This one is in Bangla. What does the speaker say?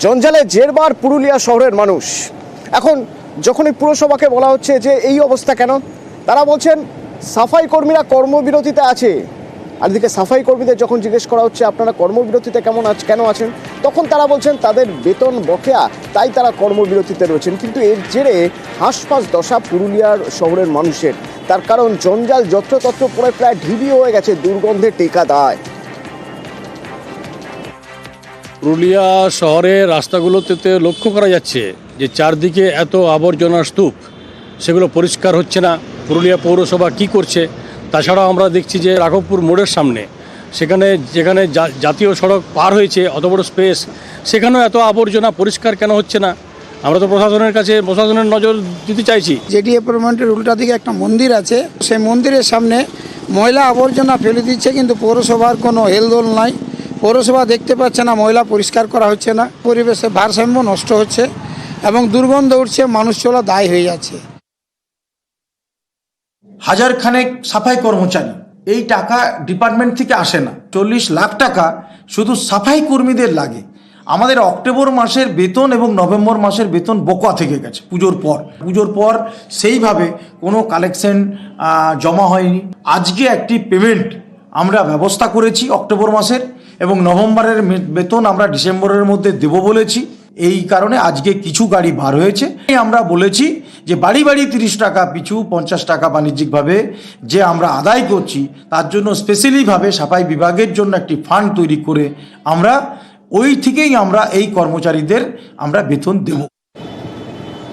জঞ্জালে জেরবার পুরুলিয়া শহরের মানুষ। এখন যখনই পুরসভাকে বলা হচ্ছে যে এই অবস্থা কেন, তারা বলছেন সাফাই কর্মীরা কর্মবিরতিতে আছে। আর এদিকে সাফাই কর্মীদের যখন জিজ্ঞেস করা হচ্ছে আপনারা কর্মবিরতিতে কেন আছেন, তখন তারা বলছেন তাদের বেতন বকেয়া, তাই তারা কর্মবিরতিতে রয়েছেন। কিন্তু এর জেরে হাঁসফাঁস দশা পুরুলিয়ার শহরের মানুষের। তার কারণ জঞ্জাল যত্রতত্র পড়ে প্রায় ঢিবি হয়ে গেছে, দুর্গন্ধে টেকা দায়। পুরুলিয়া শহরের রাস্তাগুলোতে লক্ষ্য করা যাচ্ছে যে চারদিকে এত আবর্জনার স্তূপ, সেগুলো পরিষ্কার হচ্ছে না। পুরুলিয়া পৌরসভা কি করছে? তাছাড়াও আমরা দেখছি যে রাঘবপুর মোড়ের সামনে, যেখানে জাতীয় সড়ক পার হয়েছে, অত বড় স্পেস, সেখানেও এত আবর্জনা, পরিষ্কার কেন হচ্ছে না? আমরা তো প্রশাসনের নজর দিতে চাইছি। জেডি অ্যাপার্টমেন্টের উল্টা দিকে একটা মন্দির আছে, সেই মন্দিরের সামনে ময়লা আবর্জনা ফেলে দিচ্ছে, কিন্তু পৌরসভার কোনো হেলদোল নাই। পৌরসভা দেখতে পাচ্ছে না, ময়লা পরিষ্কার করা হচ্ছে না, পরিবেশে ভারসাম্য নষ্ট হচ্ছে এবং দুর্গন্ধ উঠছে, মানুষ চলা দায় হয়ে যাচ্ছে। হাজার খানেক সাফাই কর্মচারী, এই টাকা ডিপার্টমেন্ট থেকে আসে না। 40 লাখ টাকা শুধু সাফাই কর্মীদের লাগে। আমাদের অক্টোবর মাসের বেতন এবং নভেম্বর মাসের বেতন বকেয়া থেকে গেছে পুজোর পর সেইভাবে কোনো কালেকশন জমা হয়নি। আজকে একটি পেমেন্ট আমরা ব্যবস্থা করেছি অক্টোবর মাসের, এবং নভেম্বরের বেতন আমরা ডিসেম্বরের মধ্যে দেব বলেছি। এই কারণে আজকে কিছু গাড়ি বার হয়েছে। আমরা বলেছি যে বাড়ি 30 টাকা পিছু 50 টাকা বাণিজ্যিকভাবে যে আমরা আদায় করছি, তার জন্য স্পেশালিভাবে সাফাই বিভাগের জন্য একটি ফান্ড তৈরি করে আমরা ওই থেকেই আমরা এই কর্মচারীদের আমরা বেতন দেব।